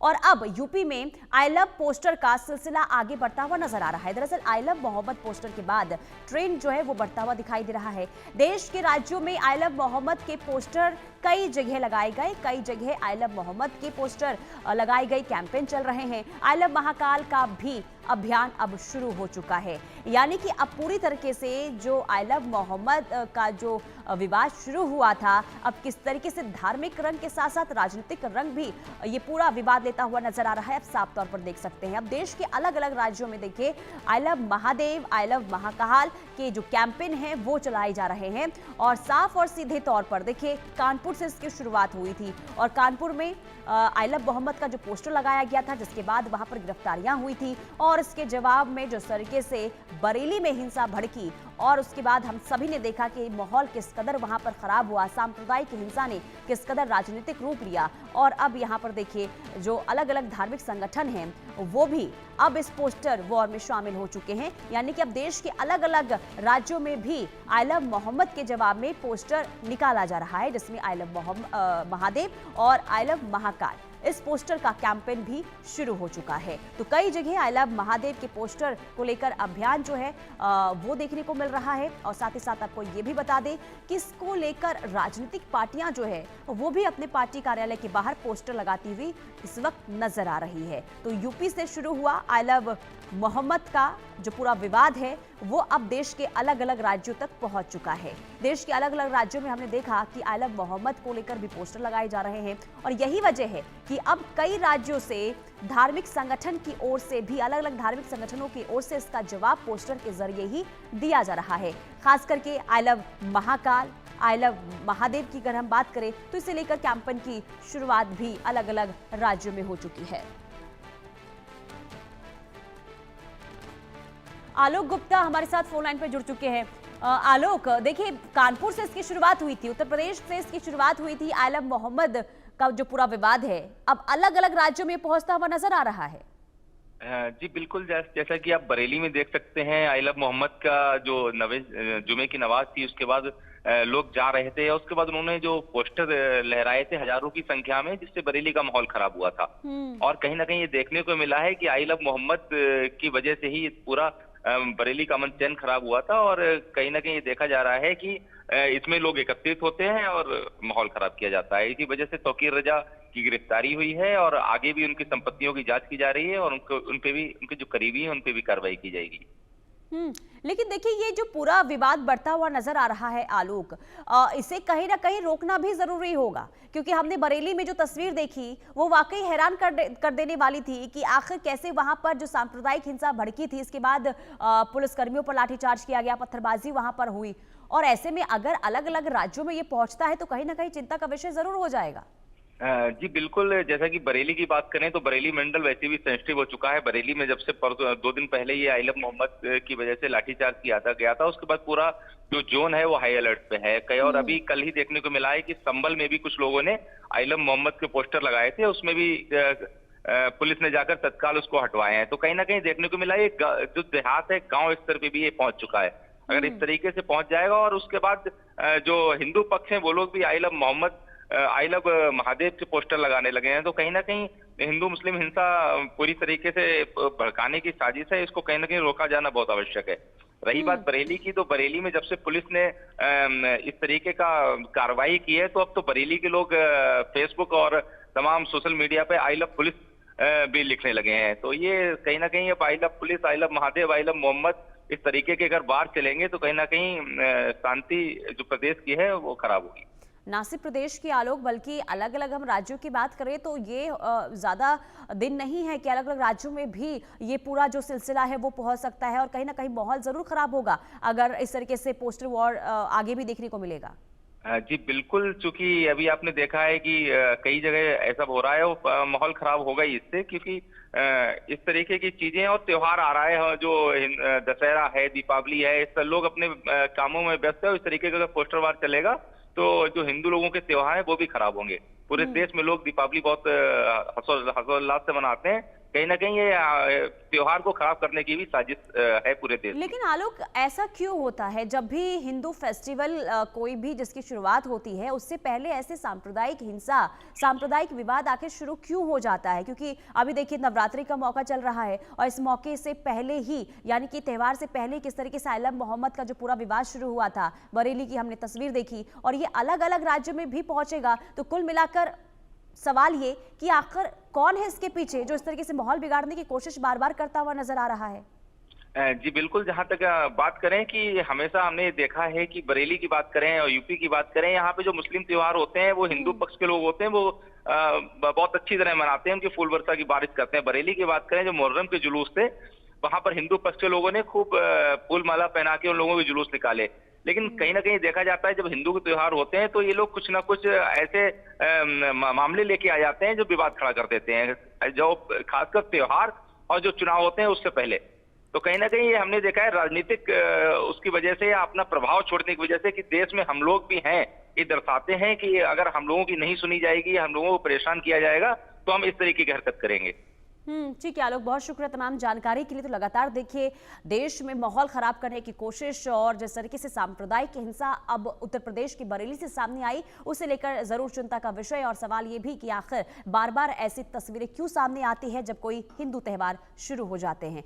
और अब यूपी में आई लव पोस्टर का सिलसिला आगे बढ़ता हुआ नजर आ रहा है। दरअसल आई लव मोहम्मद पोस्टर के बाद ट्रेंड जो है वो बढ़ता हुआ दिखाई दे रहा है। देश के राज्यों में आई लव मोहम्मद के पोस्टर कई जगह लगाए गए, कई जगह आई लव मोहम्मद के पोस्टर लगाए गए, कैंपेन चल रहे हैं। आई लव महाकाल का भी अभियान अब शुरू हो चुका है, यानी कि अब पूरी तरीके से जो आई लव मोहम्मद का जो विवाद शुरू हुआ था, अब किस तरीके से धार्मिक रंग के साथ साथ राजनीतिक रंग भी ये पूरा विवाद लेता हुआ नजर आ रहा है, अब साफ तौर पर देख सकते हैं। अब देश के अलग अलग राज्यों में देखिए आई love Mahadev, I love Mahakal के जो कैंपेन है वो चलाए जा रहे हैं और साफ और सीधे तौर पर देखिए कानपुर से इसकी शुरुआत हुई थी और कानपुर में आई लव मोहम्मद का जो पोस्टर लगाया गया था, जिसके बाद वहां पर गिरफ्तारियां हुई थी और इसके जवाब में जो तरीके से बरेली में हिंसा भड़की और उसके बाद हम सभी ने देखा कि माहौल किस कदर वहां पर खराब हुआ, सांप्रदायिक हिंसा ने किस कदर राजनीतिक रूप लिया। और अब यहां पर देखिए जो अलग अलग धार्मिक संगठन हैं वो भी अब इस पोस्टर वॉर में शामिल हो चुके हैं, यानी कि अब देश के अलग अलग राज्यों में भी आई लव मोहम्मद के जवाब में पोस्टर निकाला जा रहा है, जिसमें आई लव महादेव और आई लव महाकाल इस पोस्टर का कैंपेन भी शुरू हो चुका है। तो कई जगह आई लव महादेव के पोस्टर को लेकर अभियान जो है वो देखने को मिल रहा है और साथ ही साथ आपको ये भी बता दें कि इसको लेकर राजनीतिक पार्टियां जो है वो भी अपने पार्टी कार्यालय के बाहर पोस्टर लगाती हुई इस वक्त नजर आ रही है। तो यूपी से शुरू हुआ आई लव मोहम्मद का जो पूरा विवाद है वो अब देश के अलग अलग राज्यों तक पहुंच चुका है। देश के अलग अलग राज्यों में हमने देखा कि आई लव मोहम्मद को लेकर भी पोस्टर लगाए जा रहे हैं और यही वजह है कि अब कई राज्यों से धार्मिक संगठन की ओर से भी, अलग अलग धार्मिक संगठनों की ओर से इसका जवाब पोस्टर के जरिए ही दिया जा रहा है। खास करके I love Mahakal, I love Mahadev की अगर हम बात करें तो इसे लेकर कैंपेन की शुरुआत भी अलग अलग राज्यों में हो चुकी है। आलोक गुप्ता हमारे साथ फोन लाइन पर जुड़ चुके हैं। आलोक, देखिए कानपुर से इसकी शुरुआत हुई थी, उत्तर प्रदेश से इसकी शुरुआत हुई थी, आई लव मोहम्मद का जो पूरा विवाद है अब अलग अलग राज्यों में पहुंचता हुआ नजर आ रहा है। जी बिल्कुल, जैसा कि आप बरेली में देख सकते हैं, आई लव मोहम्मद का जो जुमे की नमाज थी उसके बाद लोग जा रहे थे और उसके बाद उन्होंने जो पोस्टर लहराए थे हजारों की संख्या में, जिससे बरेली का माहौल खराब हुआ था। और कहीं ना कहीं ये देखने को मिला है कि आई लव मोहम्मद की वजह से ही पूरा बरेली का अमन चैन खराब हुआ था और कहीं ना कहीं ये देखा जा रहा है कि इसमें लोग एकत्रित होते हैं और माहौल खराब किया जाता है। इसी वजह से तौकीर रजा की गिरफ्तारी हुई है और आगे भी उनकी संपत्तियों की जांच की जा रही है और उनपे भी, उनके जो करीबी हैं उन पे भी कार्रवाई की जाएगी। लेकिन देखिए ये जो पूरा विवाद बढ़ता हुआ नजर आ रहा है आलोक, इसे कहीं ना कहीं रोकना भी जरूरी होगा, क्योंकि हमने बरेली में जो तस्वीर देखी वो वाकई हैरान कर देने वाली थी कि आखिर कैसे वहां पर जो सांप्रदायिक हिंसा भड़की थी, इसके बाद पुलिसकर्मियों पर लाठीचार्ज किया गया, पत्थरबाजी वहां पर हुई और ऐसे में अगर अलग अलग राज्यों में ये पहुंचता है तो कहीं ना कहीं चिंता का विषय जरूर हो जाएगा। जी बिल्कुल, जैसा कि बरेली की बात करें तो बरेली मंडल वैसे भी सेंसिटिव हो चुका है। बरेली में जब से 2 दिन पहले ये आई लव मोहम्मद की वजह से लाठीचार्ज किया गया था, उसके बाद पूरा जो जोन है वो हाई अलर्ट पे है कई। और अभी कल ही देखने को मिला है कि संभल में भी कुछ लोगों ने आई लव मोहम्मद के पोस्टर लगाए थे, उसमें भी पुलिस ने जाकर तत्काल उसको हटवाए हैं। तो कहीं ना कहीं देखने को मिला है जो देहात है, गाँव स्तर पे भी ये पहुंच चुका है। अगर इस तरीके से पहुंच जाएगा और उसके बाद जो हिंदू पक्ष है वो लोग भी I love Mohammad, I love Mahadev के पोस्टर लगाने लगे हैं, तो कहीं ना कहीं हिंदू मुस्लिम हिंसा पूरी तरीके से भड़काने की साजिश है, इसको कहीं ना कहीं रोका जाना बहुत आवश्यक है। रही बात बरेली की, तो बरेली में जब से पुलिस ने इस तरीके का कार्रवाई की है तो अब तो बरेली के लोग फेसबुक और तमाम सोशल मीडिया पे आई लव पुलिस भी लिखने लगे हैं। तो ये कहीं ना कहीं अब I love police, I love Mahadev, I love Mohammad इस तरीके के अगर बाहर चलेंगे तो कहीं ना कहीं शांति जो प्रदेश की है वो खराब होगी। ना सिर्फ प्रदेश की आलोक, बल्कि अलग अलग हम राज्यों की बात करें तो ये ज्यादा दिन नहीं है कि अलग अलग राज्यों में भी ये पूरा जो सिलसिला है वो पहुंच सकता है और कहीं ना कहीं माहौल जरूर खराब होगा अगर इस तरीके से पोस्टर वॉर आगे भी देखने को मिलेगा। जी बिल्कुल, चूंकि अभी आपने देखा है कि कई जगह ऐसा हो रहा है, वो माहौल खराब होगा ही इससे, क्योंकि इस तरीके की चीजें और त्योहार आ रहा है, जो दशहरा है, दीपावली है, इस लोग अपने कामों में व्यस्त है। इस तरीके का अगर पोस्टर वार चलेगा तो जो हिंदू लोगों के त्योहार हैं वो भी खराब होंगे। पूरे देश में लोग दीपावली बहुत हर्षोल्लास से मनाते हैं, कहीं ना कहीं ये त्योहार को खराब करने की भी साजिश है पूरे देश में। लेकिन आलोक, ऐसा क्यों होता है जब भी हिंदू फेस्टिवल कोई भी जिसकी शुरुआत होती है उससे पहले ऐसे सांप्रदायिक हिंसा, सांप्रदायिक विवाद आखिर शुरू क्यों हो जाता है? क्योंकि अभी देखिए नवरात्रि का मौका चल रहा है और इस मौके से पहले ही, यानी कि त्योहार से पहले किस तरीके से आलम मोहम्मद का जो पूरा विवाद शुरू हुआ था, बरेली की हमने तस्वीर देखी और ये अलग अलग राज्यों में भी पहुंचेगा। तो कुल मिलाकर सवाल ये कि आखिर कौन है इसके पीछे जो इस तरीके से माहौल बिगाड़ने की कोशिश बार बार करता हुआ नजर आ रहा है? जी बिल्कुल, जहां तक बात करें कि हमेशा हमने देखा है कि बरेली की बात करें और यूपी की बात करें, यहाँ पे जो मुस्लिम त्योहार होते हैं वो हिंदू पक्ष के लोग होते हैं, वो बहुत अच्छी तरह मनाते हैं, उनकी फूल वर्षा की बारिश करते हैं। बरेली की बात करें, जो मुहर्रम के जुलूस थे, वहां पर हिंदू पक्ष के लोगों ने खूब फूल माला पहना के उन लोगों के जुलूस निकाले। लेकिन कहीं ना कहीं देखा जाता है जब हिंदू के त्योहार होते हैं तो ये लोग कुछ ना कुछ ऐसे मामले लेके आ जाते हैं जो विवाद खड़ा कर देते हैं, जो खासकर त्योहार और जो चुनाव होते हैं उससे पहले। तो कहीं ना कहीं ये हमने देखा है राजनीतिक उसकी वजह से या अपना प्रभाव छोड़ने की वजह से कि देश में हम लोग भी हैं, ये दर्शाते हैं कि अगर हम लोगों की नहीं सुनी जाएगी, हम लोगों को परेशान किया जाएगा तो हम इस तरीके की हरकत करेंगे। ठीक है आलोक, बहुत शुक्रिया तमाम जानकारी के लिए। तो लगातार देखिए देश में माहौल खराब करने की कोशिश और जिस तरीके से सांप्रदायिक हिंसा अब उत्तर प्रदेश की बरेली से सामने आई, उसे लेकर जरूर चिंता का विषय और सवाल ये भी कि आखिर बार बार ऐसी तस्वीरें क्यों सामने आती है जब कोई हिंदू त्योहार शुरू हो जाते हैं।